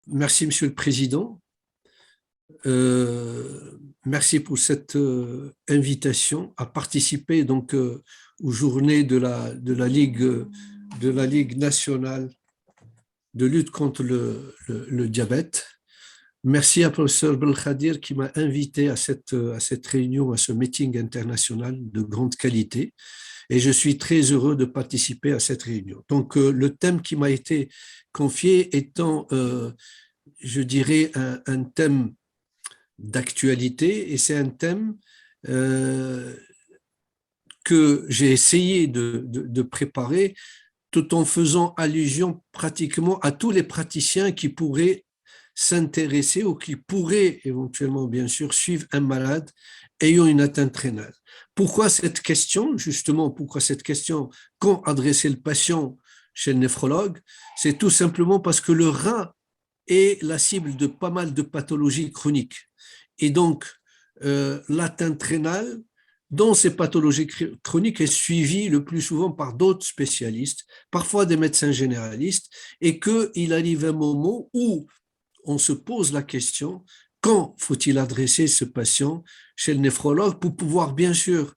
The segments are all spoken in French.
Merci, Monsieur le Président. Merci pour cette invitation à participer aux journées de la Ligue nationale de lutte contre le diabète. Merci à professeur Belkhadir qui m'a invité à cette réunion, à ce meeting international de grande qualité. Et je suis très heureux de participer à cette réunion. Le thème qui m'a été confié étant, je dirais, un thème d'actualité, et c'est un thème que j'ai essayé de préparer tout en faisant allusion pratiquement à tous les praticiens qui pourraient s'intéresser ou qui pourraient éventuellement, bien sûr, suivre un malade ayant une atteinte rénale. Pourquoi cette question? Justement, pourquoi cette question? Quand adresser le patient chez le néphrologue? C'est tout simplement parce que le rein est la cible de pas mal de pathologies chroniques. Et donc, l'atteinte rénale, dans ces pathologies chroniques, est suivie le plus souvent par d'autres spécialistes, parfois des médecins généralistes, et qu'il arrive un moment où on se pose la question, quand faut-il adresser ce patient chez le néphrologue pour pouvoir, bien sûr,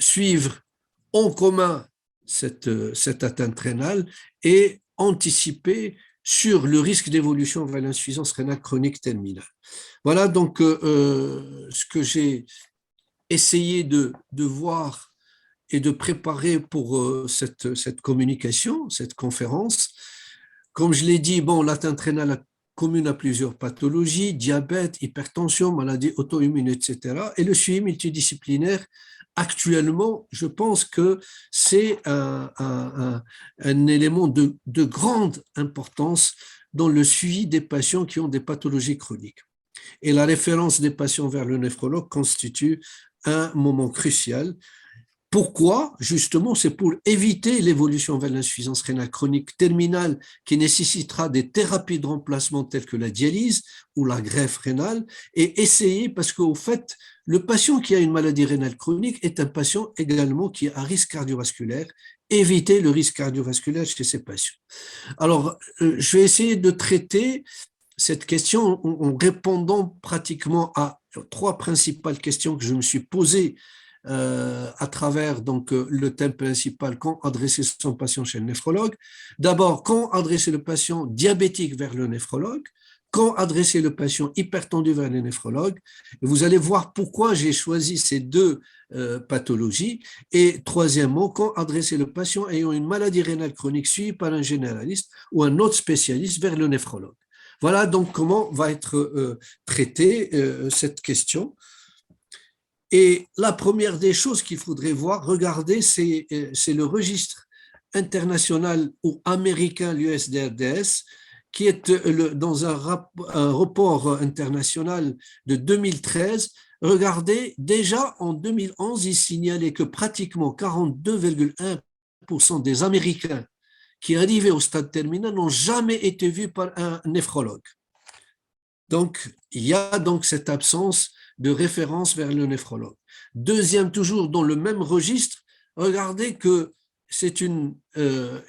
suivre en commun cette atteinte rénale et anticiper sur le risque d'évolution vers l'insuffisance rénale chronique terminale. Voilà donc ce que j'ai essayé de voir et de préparer pour cette communication, cette conférence. Comme je l'ai dit, bon, l'atteinte rénale commune à plusieurs pathologies, diabète, hypertension, maladies auto-immunes, etc. Et le suivi multidisciplinaire, actuellement, je pense que c'est un élément de grande importance dans le suivi des patients qui ont des pathologies chroniques. Et la référence des patients vers le néphrologue constitue un moment crucial. Pourquoi? Justement, c'est pour éviter l'évolution vers l'insuffisance rénale chronique terminale qui nécessitera des thérapies de remplacement telles que la dialyse ou la greffe rénale et essayer, parce qu'au fait, le patient qui a une maladie rénale chronique est un patient également qui a un risque cardiovasculaire, éviter le risque cardiovasculaire chez ces patients. Alors, je vais essayer de traiter cette question en répondant pratiquement à trois principales questions que je me suis posées à travers le thème principal, quand adresser son patient chez le néphrologue. D'abord, quand adresser le patient diabétique vers le néphrologue, quand adresser le patient hypertendu vers le néphrologue. Vous allez voir pourquoi j'ai choisi ces deux pathologies. Et troisièmement, quand adresser le patient ayant une maladie rénale chronique suivie par un généraliste ou un autre spécialiste vers le néphrologue. Voilà donc comment va être traitée cette question. Et la première des choses qu'il faudrait voir, regarder, c'est le registre international ou américain, l'USDRDS, qui est dans un rapport international de 2013. Regardez, déjà en 2011, il signalait que pratiquement 42,1% des Américains qui arrivaient au stade terminal n'ont jamais été vus par un néphrologue. Donc, il y a donc cette absence de référence vers le néphrologue. Deuxième, toujours dans le même registre, regardez que c'est une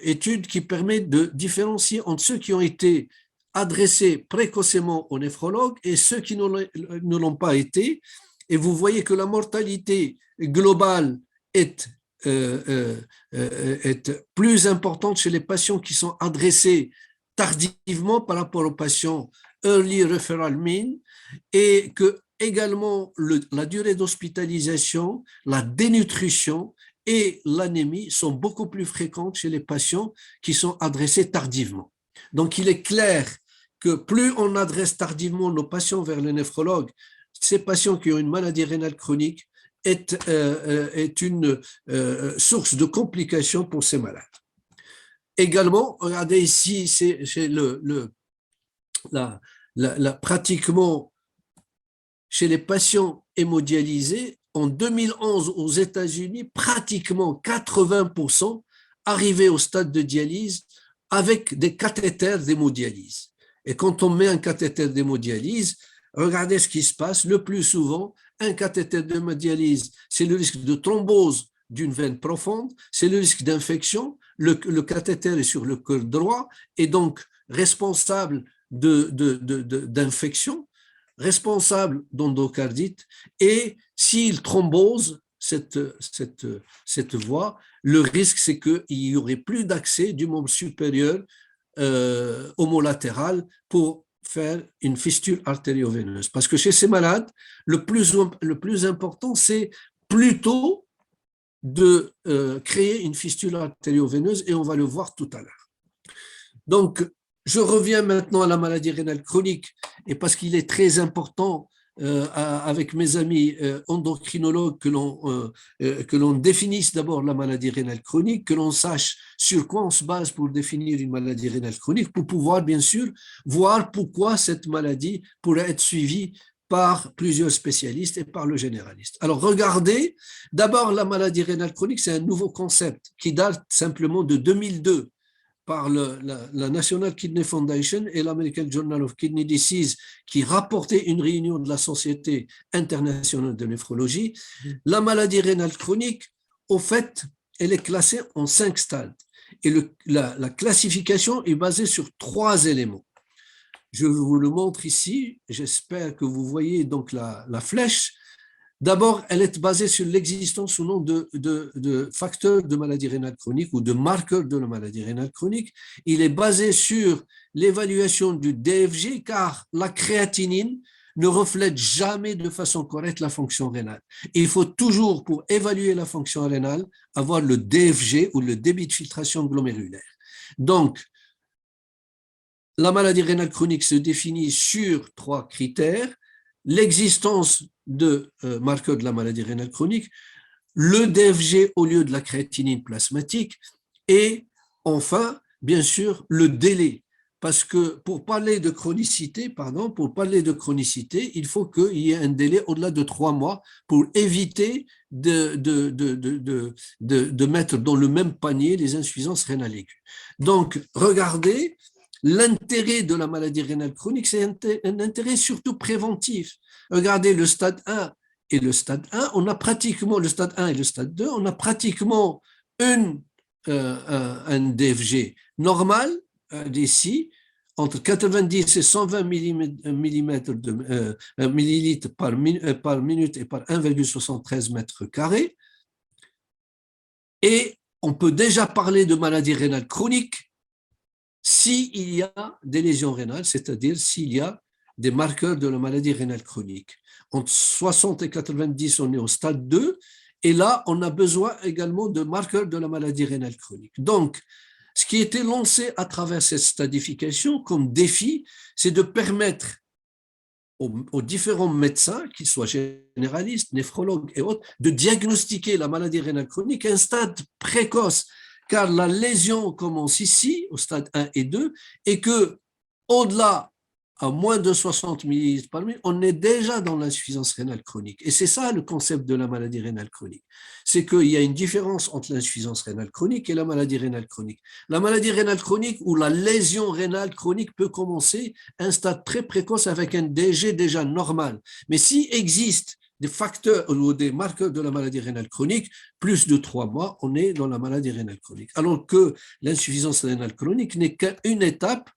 étude qui permet de différencier entre ceux qui ont été adressés précocement au néphrologue et ceux qui ne l'ont pas été. Et vous voyez que la mortalité globale est plus importante chez les patients qui sont adressés tardivement par rapport aux patients early referral mean, et que également la durée d'hospitalisation, la dénutrition et l'anémie sont beaucoup plus fréquentes chez les patients qui sont adressés tardivement. Donc il est clair que plus on adresse tardivement nos patients vers le néphrologue, ces patients qui ont une maladie rénale chronique est une source de complications pour ces malades. Également, regardez ici, c'est pratiquement chez les patients hémodialysés, en 2011 aux États-Unis, pratiquement 80% arrivaient au stade de dialyse avec des cathéters d'hémodialyse. Et quand on met un cathéter d'hémodialyse, regardez ce qui se passe. Le plus souvent, un cathéter d'hémodialyse, c'est le risque de thrombose d'une veine profonde, c'est le risque d'infection. Le cathéter est sur le cœur droit et donc responsable d'infection, responsable d'endocardite, et s'il thrombose cette voie, le risque, c'est qu'il n'y aurait plus d'accès du membre supérieur homolatéral pour faire une fistule artério-veineuse. Parce que chez ces malades, le plus important, c'est plutôt de créer une fistule artério-veineuse, et on va le voir tout à l'heure. Donc, je reviens maintenant à la maladie rénale chronique, et parce qu'il est très important avec mes amis endocrinologues que l'on définisse d'abord la maladie rénale chronique, que l'on sache sur quoi on se base pour définir une maladie rénale chronique, pour pouvoir bien sûr voir pourquoi cette maladie pourrait être suivie par plusieurs spécialistes et par le généraliste. Alors regardez, d'abord la maladie rénale chronique, c'est un nouveau concept qui date simplement de 2002 par la National Kidney Foundation et l'American Journal of Kidney Disease, qui rapportait une réunion de la Société internationale de néphrologie. La maladie rénale chronique, au fait, elle est classée en 5 stades. Et la classification est basée sur 3 éléments. Je vous le montre ici. J'espère que vous voyez donc la flèche. D'abord, elle est basée sur l'existence ou non de facteurs de maladie rénale chronique ou de marqueurs de la maladie rénale chronique. Il est basé sur l'évaluation du DFG, car la créatinine ne reflète jamais de façon correcte la fonction rénale. Et il faut toujours, pour évaluer la fonction rénale, avoir le DFG ou le débit de filtration glomérulaire. Donc, la maladie rénale chronique se définit sur 3 critères: l'existence de marqueurs de la maladie rénale chronique, le DFG au lieu de la créatinine plasmatique, et enfin, bien sûr, le délai. Parce que pour parler de chronicité, il faut qu'il y ait un délai au-delà de 3 mois pour éviter de mettre dans le même panier les insuffisances rénales aiguës. Donc, regardez, l'intérêt de la maladie rénale chronique, c'est un intérêt surtout préventif. Regardez le stade 1 et le stade 1, on a pratiquement, le stade 1 et le stade 2, on a pratiquement un DFG normal d'ici, entre 90 et 120 millilitres par minute et par 1,73 mètres carrés. Et on peut déjà parler de maladie rénale chronique s'il y a des lésions rénales, c'est-à-dire s'il y a des marqueurs de la maladie rénale chronique. Entre 60 et 90, on est au stade 2, et là, on a besoin également de marqueurs de la maladie rénale chronique. Donc, ce qui a été lancé à travers cette stadification comme défi, c'est de permettre aux différents médecins, qu'ils soient généralistes, néphrologues et autres, de diagnostiquer la maladie rénale chronique à un stade précoce, car la lésion commence ici, au stade 1 et 2, et que au-delà, à moins de 60 millilitres par minute, on est déjà dans l'insuffisance rénale chronique. Et c'est ça le concept de la maladie rénale chronique. C'est qu'il y a une différence entre l'insuffisance rénale chronique et la maladie rénale chronique. La maladie rénale chronique ou la lésion rénale chronique peut commencer à un stade très précoce avec un DG déjà normal. Mais s'il existe des facteurs ou des marqueurs de la maladie rénale chronique, plus de 3 mois, on est dans la maladie rénale chronique. Alors que l'insuffisance rénale chronique n'est qu'une étape.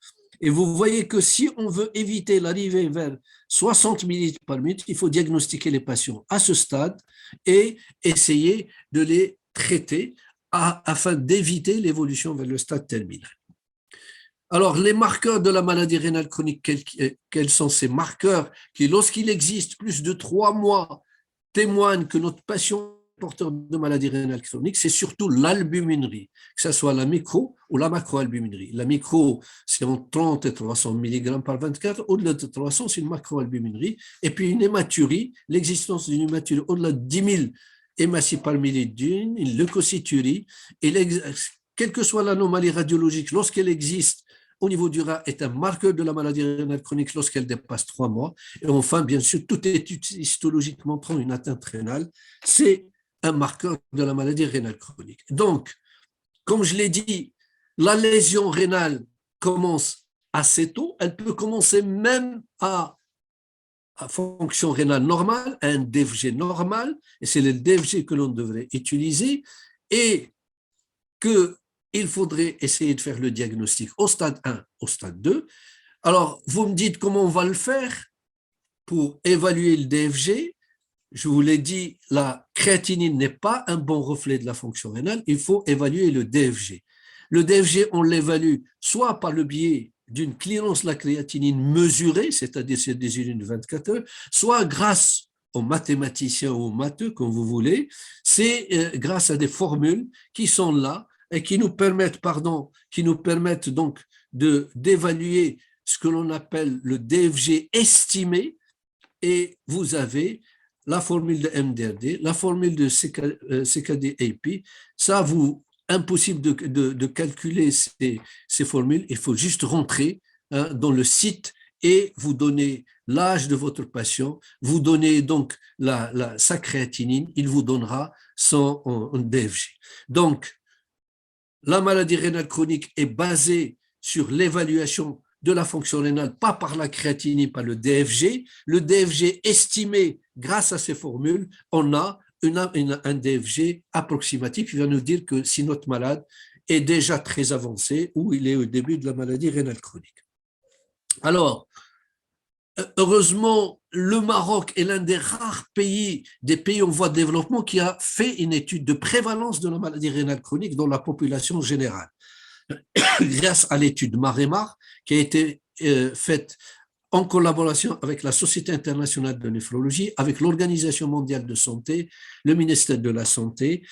Et vous voyez que si on veut éviter l'arrivée vers 60 millilitres par minute, il faut diagnostiquer les patients à ce stade et essayer de les traiter afin d'éviter l'évolution vers le stade terminal. Alors, les marqueurs de la maladie rénale chronique, quels sont ces marqueurs qui, lorsqu'il existe plus de 3 mois, témoignent que notre patient porteur de maladie rénale chronique, c'est surtout l'albuminurie, que ce soit la micro ou la macroalbuminurie. La micro, c'est entre 30 et 300 mg par 24, au-delà de 300, c'est une macroalbuminurie. Et puis une hématurie, l'existence d'une hématurie au-delà de 10 000 hématies par millilitre d'une, une leucocyturie, et quelle que soit l'anomalie radiologique, lorsqu'elle existe au niveau du rat, est un marqueur de la maladie rénale chronique lorsqu'elle dépasse 3 mois. Et enfin, bien sûr, toute étude histologique montrant une atteinte rénale, c'est un marqueur de la maladie rénale chronique. Donc, comme je l'ai dit, la lésion rénale commence assez tôt, elle peut commencer même à fonction rénale normale, à un DFG normal, et c'est le DFG que l'on devrait utiliser, et qu'il faudrait essayer de faire le diagnostic au stade 1, au stade 2, Alors, vous me dites comment on va le faire pour évaluer le DFG. Je vous l'ai dit, la créatinine n'est pas un bon reflet de la fonction rénale. Il faut évaluer le DFG. Le DFG, on l'évalue soit par le biais d'une clearance de la créatinine mesurée, c'est-à-dire c'est des urines de 24 heures, soit grâce aux mathématiciens ou aux matheux, comme vous voulez, c'est grâce à des formules qui sont là et qui nous permettent donc d'évaluer ce que l'on appelle le DFG estimé, et vous avez la formule de MDRD, la formule de CKD-AP. Ça, impossible de calculer ces formules. Il faut juste rentrer dans le site et vous donner l'âge de votre patient, vous donnez donc sa créatinine, il vous donnera son DFG. Donc, la maladie rénale chronique est basée sur l'évaluation de la fonction rénale, pas par la créatinine, par le DFG. Le DFG estimé grâce à ces formules, on a un DFG approximatif qui va nous dire que si notre malade est déjà très avancé ou il est au début de la maladie rénale chronique. Alors, heureusement, le Maroc est l'un des rares pays, des pays en voie de développement, qui a fait une étude de prévalence de la maladie rénale chronique dans la population générale. Grâce à l'étude Maremar, qui a été faite en collaboration avec la Société internationale de néphrologie, avec l'Organisation mondiale de santé, le ministère de la Santé,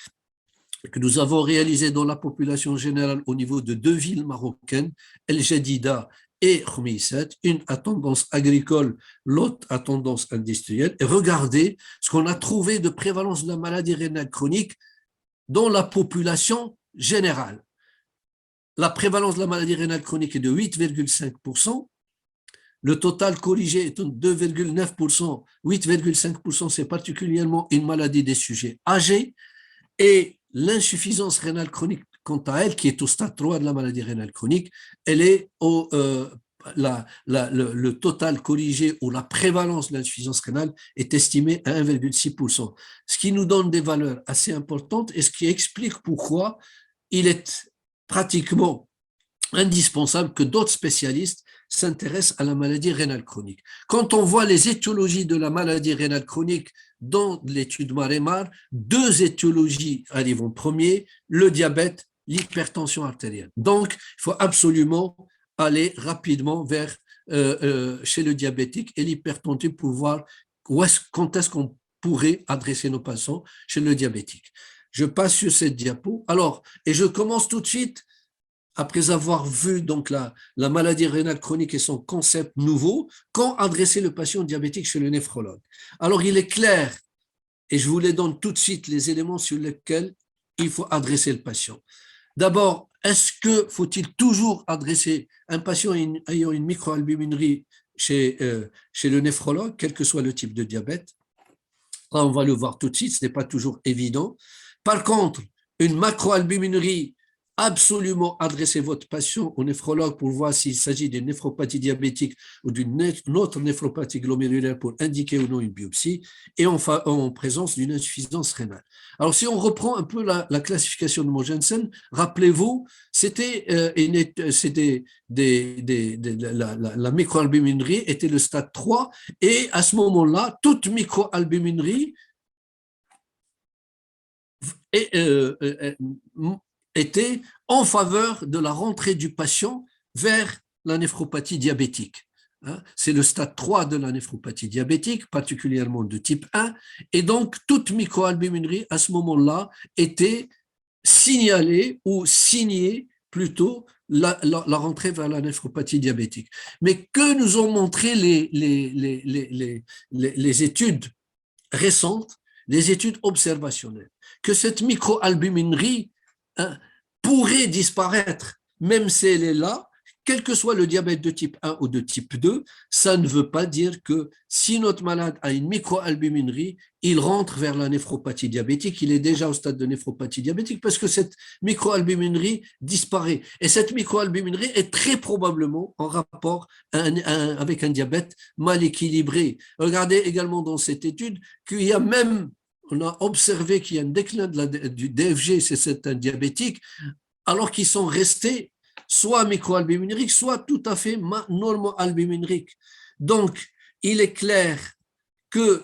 que nous avons réalisé dans la population générale au niveau de 2 villes marocaines, El Jadida et Khmissat, une à tendance agricole, l'autre à tendance industrielle, et regardez ce qu'on a trouvé de prévalence de la maladie rénale chronique dans la population générale. La prévalence de la maladie rénale chronique est de 8,5%. Le total corrigé est de 2,9%. 8,5%, c'est particulièrement une maladie des sujets âgés. Et l'insuffisance rénale chronique, quant à elle, qui est au stade 3 de la maladie rénale chronique, elle est le total corrigé ou la prévalence de l'insuffisance rénale est estimée à 1,6%. Ce qui nous donne des valeurs assez importantes et ce qui explique pourquoi il est pratiquement indispensable que d'autres spécialistes s'intéressent à la maladie rénale chronique. Quand on voit les étiologies de la maladie rénale chronique dans l'étude Maremar, 2 étiologies arrivent en premier, le diabète, l'hypertension artérielle. Donc, il faut absolument aller rapidement vers chez le diabétique et l'hypertension pour voir quand est-ce qu'on pourrait adresser nos patients chez le diabétique. Je passe sur cette diapo. Alors, et je commence tout de suite après avoir vu donc la maladie rénale chronique et son concept nouveau, quand adresser le patient diabétique chez le néphrologue. Alors, il est clair, et je vous les donne tout de suite, les éléments sur lesquels il faut adresser le patient. D'abord, est-ce que faut-il toujours adresser un patient ayant une microalbuminurie chez le néphrologue, quel que soit le type de diabète? Là, on va le voir tout de suite, ce n'est pas toujours évident. Par contre, une macroalbuminurie, absolument adresser votre patient au néphrologue pour voir s'il s'agit d'une néphropathie diabétique ou d'une autre néphropathie glomérulaire pour indiquer ou non une biopsie, et en présence d'une insuffisance rénale. Alors, si on reprend un peu la classification de Mogensen, rappelez-vous, c'était la microalbuminurie était le stade 3, et à ce moment-là, toute microalbuminurie était en faveur de la rentrée du patient vers la néphropathie diabétique. C'est le stade 3 de la néphropathie diabétique, particulièrement de type 1, et donc toute microalbuminurie à ce moment-là était signalée ou signée plutôt la rentrée vers la néphropathie diabétique. Mais que nous ont montré les études récentes, les études observationnelles? Que cette microalbuminurie pourrait disparaître, même si elle est là, quel que soit le diabète de type 1 ou de type 2, ça ne veut pas dire que si notre malade a une microalbuminurie, il rentre vers la néphropathie diabétique, il est déjà au stade de néphropathie diabétique parce que cette microalbuminurie disparaît. Et cette microalbuminurie est très probablement en rapport avec un diabète mal équilibré. Regardez également dans cette étude qu'il y a même on a observé qu'il y a un déclin du DFG, c'est un diabétique, alors qu'ils sont restés soit microalbuminurique, soit tout à fait normoalbuminurique. Donc, il est clair que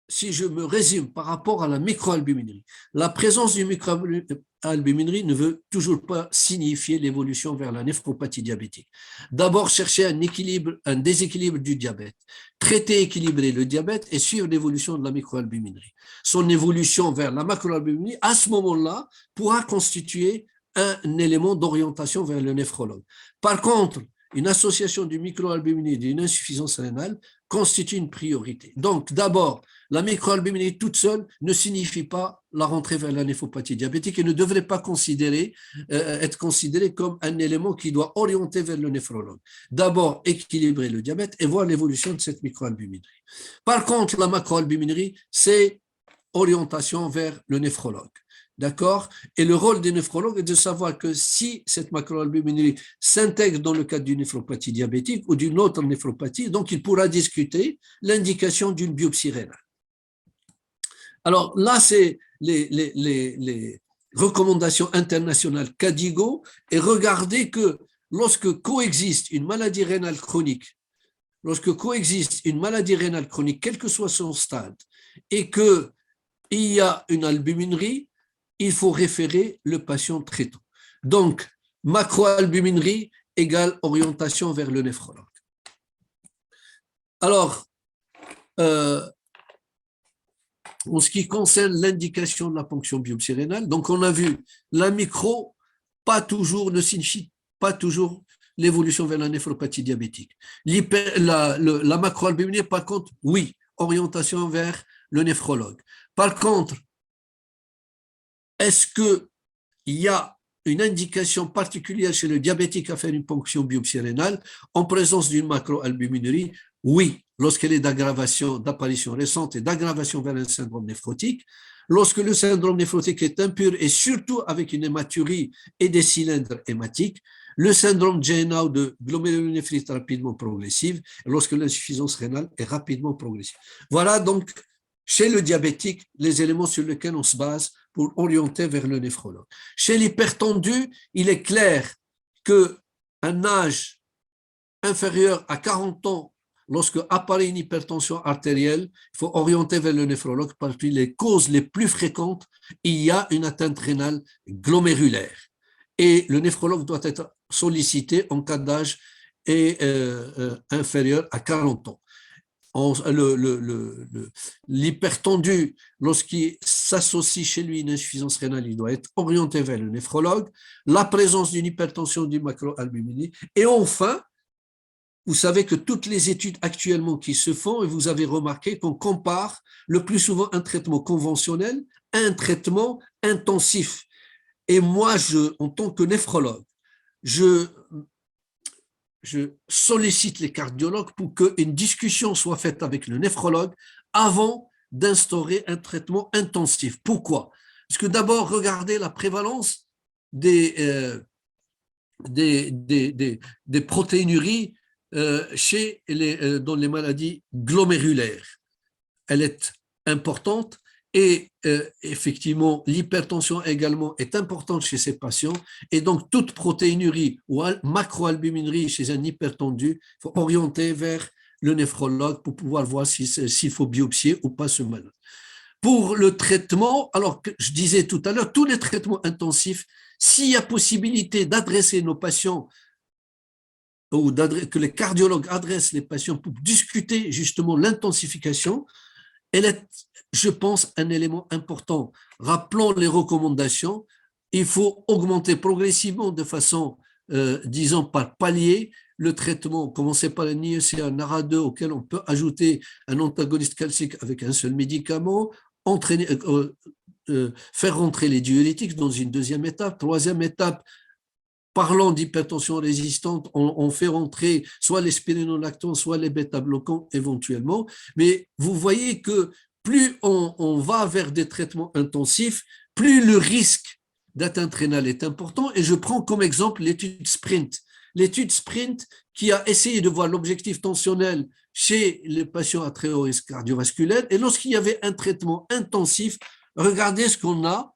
si je me résume par rapport à la microalbuminurie, la présence du microalbuminurie ne veut toujours pas signifier l'évolution vers la néphropathie diabétique. D'abord, chercher un déséquilibre du diabète, traiter, équilibrer le diabète et suivre l'évolution de la microalbuminurie. Son évolution vers la macroalbuminurie, à ce moment-là, pourra constituer un élément d'orientation vers le néphrologue. Par contre, une association du microalbuminurie et d'une insuffisance rénale constitue une priorité. Donc, d'abord, la microalbuminurie toute seule ne signifie pas la rentrée vers la néphropathie diabétique et ne devrait pas être considérée comme un élément qui doit orienter vers le néphrologue. D'abord, équilibrer le diabète et voir l'évolution de cette microalbuminurie. Par contre, la macroalbuminurie, c'est orientation vers le néphrologue. D'accord? Et le rôle des néphrologues est de savoir que si cette macroalbuminurie s'intègre dans le cadre d'une néphropathie diabétique ou d'une autre néphropathie, donc il pourra discuter l'indication d'une biopsie rénale. Alors là, c'est les recommandations internationales CADIGO, et regardez que lorsque coexiste une maladie rénale chronique, quel que soit son stade, et qu'il y a une albuminurie, il faut référer le patient traitant. Donc, macroalbuminurie égale orientation vers le néphrologue. Alors, en ce qui concerne l'indication de la ponction biopsie rénale, donc on a vu la micro ne signifie pas toujours l'évolution vers la néphropathie diabétique. La macroalbuminurie, par contre, oui, orientation vers le néphrologue. Par contre, est-ce qu'il y a une indication particulière chez le diabétique à faire une ponction biopsie rénale en présence d'une macroalbuminurie? Oui, lorsqu'elle est d'apparition récente et d'aggravation vers un syndrome néphrotique. Lorsque le syndrome néphrotique est impur et surtout avec une hématurie et des cylindres hématiques, le syndrome GNA ou de glomérulonéphrite rapidement progressive, lorsque l'insuffisance rénale est rapidement progressive. Voilà donc chez le diabétique les éléments sur lesquels on se base pour orienter vers le néphrologue. Chez l'hypertendu, il est clair qu'un âge inférieur à 40 ans, lorsque apparaît une hypertension artérielle, il faut orienter vers le néphrologue parce que les causes les plus fréquentes, il y a une atteinte rénale glomérulaire. Et le néphrologue doit être sollicité en cas d'âge inférieur à 40 ans. L'hypertendu, lorsqu'il s'associe chez lui une insuffisance rénale, il doit être orienté vers le néphrologue, la présence d'une hypertension du macroalbuminurie. Et enfin, vous savez que toutes les études actuellement qui se font, et vous avez remarqué qu'on compare le plus souvent un traitement conventionnel à un traitement intensif. Et moi, en tant que néphrologue, je sollicite les cardiologues pour qu'une discussion soit faite avec le néphrologue avant d'instaurer un traitement intensif. Pourquoi? Parce que d'abord, regardez la prévalence des protéinuries dans les maladies glomérulaires. Elle est importante. Et effectivement, l'hypertension également est importante chez ces patients. Et donc, toute protéinurie ou macroalbuminurie chez un hypertendu, il faut orienter vers le néphrologue pour pouvoir voir s'il faut biopsier ou pas ce malade. Pour le traitement, alors que je disais tout à l'heure, tous les traitements intensifs, s'il y a possibilité d'adresser nos patients ou que les cardiologues adressent les patients pour discuter justement l'intensification, elle est, je pense, un élément important. Rappelons les recommandations. Il faut augmenter progressivement de façon, disons, par palier, le traitement. Commencer par un IECA, un ARA2 auquel on peut ajouter un antagoniste calcique avec un seul médicament, faire rentrer les diurétiques dans une deuxième étape. Troisième étape, parlant d'hypertension résistante, on fait rentrer soit les spironolactons, soit les bêta-bloquants éventuellement. Mais vous voyez que plus on va vers des traitements intensifs, plus le risque d'atteinte rénale est important. Et je prends comme exemple l'étude SPRINT. L'étude SPRINT qui a essayé de voir l'objectif tensionnel chez les patients à très haut risque cardiovasculaire. Et lorsqu'il y avait un traitement intensif, regardez ce qu'on a,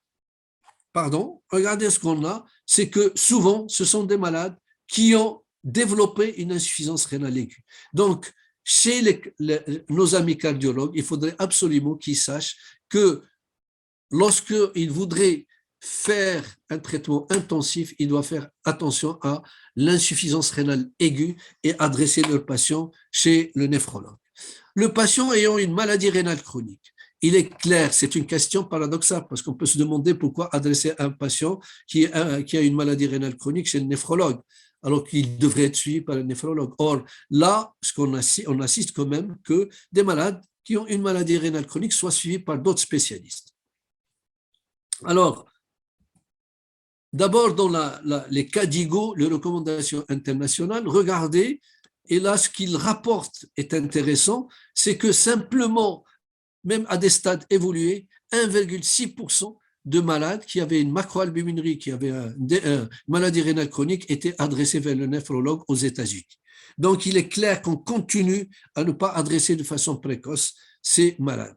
c'est que souvent, ce sont des malades qui ont développé une insuffisance rénale aiguë. Donc, chez nos amis cardiologues, il faudrait absolument qu'ils sachent que lorsqu'ils voudraient faire un traitement intensif, ils doivent faire attention à l'insuffisance rénale aiguë et adresser leur patient chez le néphrologue. Le patient ayant une maladie rénale chronique, il est clair, c'est une question paradoxale parce qu'on peut se demander pourquoi adresser un patient qui a une maladie rénale chronique chez le néphrologue, alors qu'il devrait être suivi par un néphrologue. Or, là, on assiste quand même que des malades qui ont une maladie rénale chronique soient suivis par d'autres spécialistes. Alors, d'abord, dans les cas d'IGO, les recommandations internationales, regardez, et là, ce qu'ils rapportent est intéressant, c'est que simplement, même à des stades évolués, 1,6% de malades qui avaient une macroalbuminurie, qui avaient une maladie rénale chronique, étaient adressés vers le néphrologue aux États-Unis. Donc, il est clair qu'on continue à ne pas adresser de façon précoce ces malades.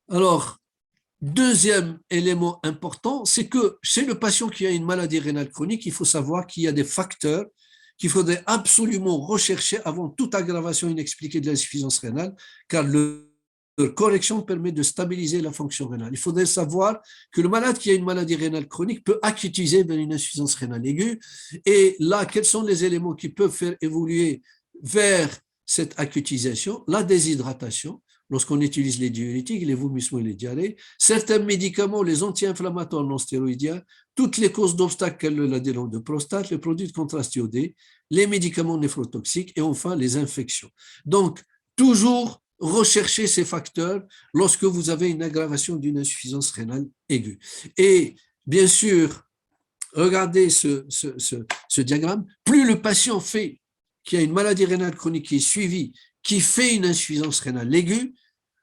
Alors, deuxième élément important, c'est que chez le patient qui a une maladie rénale chronique, il faut savoir qu'il y a des facteurs qu'il faudrait absolument rechercher avant toute aggravation inexpliquée de l'insuffisance rénale, car leur correction permet de stabiliser la fonction rénale. Il faudrait savoir que le malade qui a une maladie rénale chronique peut acutiser vers une insuffisance rénale aiguë. Et là, quels sont les éléments qui peuvent faire évoluer vers cette acutisation? La déshydratation, lorsqu'on utilise les diurétiques, les vomissements et les diarrhées, certains médicaments, les anti-inflammatoires non stéroïdiens, toutes les causes d'obstacles, l'adénome de prostate, les produits de contraste iodé, les médicaments néphrotoxiques et enfin les infections. Donc, toujours rechercher ces facteurs lorsque vous avez une aggravation d'une insuffisance rénale aiguë. Et bien sûr, regardez ce diagramme, plus le patient fait qui a une maladie rénale chronique qui est suivie, qui fait une insuffisance rénale aiguë,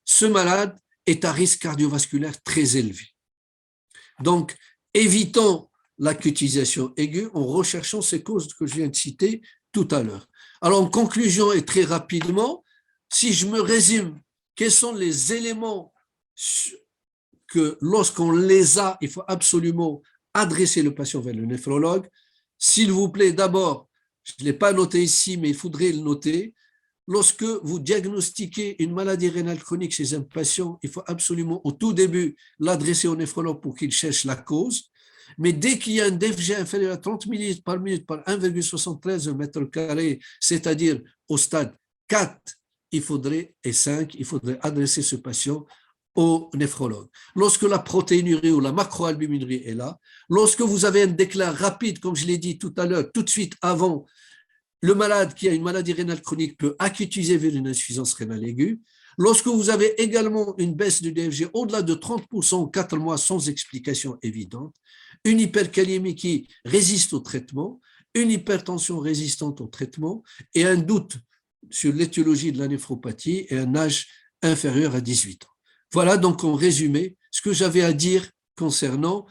ce malade est à risque cardiovasculaire très élevé. Donc, évitons l'acutisation aiguë en recherchant ces causes que je viens de citer tout à l'heure. Alors, en conclusion et très rapidement, si je me résume, quels sont les éléments que lorsqu'on les a, il faut absolument adresser le patient vers le néphrologue. S'il vous plaît, d'abord, je ne l'ai pas noté ici, mais il faudrait le noter, lorsque vous diagnostiquez une maladie rénale chronique chez un patient, il faut absolument au tout début l'adresser au néphrologue pour qu'il cherche la cause. Mais dès qu'il y a un DFG inférieur à 30 ml par minute par 1,73 mètre carré, c'est-à-dire au stade 4, et 5, il faudrait adresser ce patient au néphrologue. Lorsque la protéinurie ou la macroalbuminurie est là, lorsque vous avez un déclin rapide, comme je l'ai dit tout à l'heure, tout de suite avant, le malade qui a une maladie rénale chronique peut acutiser vers une insuffisance rénale aiguë. Lorsque vous avez également une baisse du DFG au-delà de 30% en 4 mois sans explication évidente, une hypercalémie qui résiste au traitement, une hypertension résistante au traitement et un doute sur l'étiologie de la néphropathie et un âge inférieur à 18 ans. Voilà donc en résumé ce que j'avais à dire concernant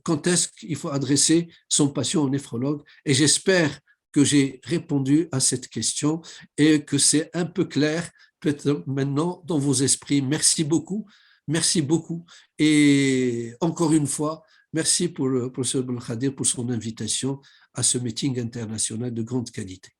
quand est-ce qu'il faut adresser son patient au néphrologue, et j'espère que j'ai répondu à cette question et que c'est un peu clair peut-être maintenant dans vos esprits. Merci beaucoup, et encore une fois, merci pour le professeur Belkhadir pour son invitation à ce meeting international de grande qualité.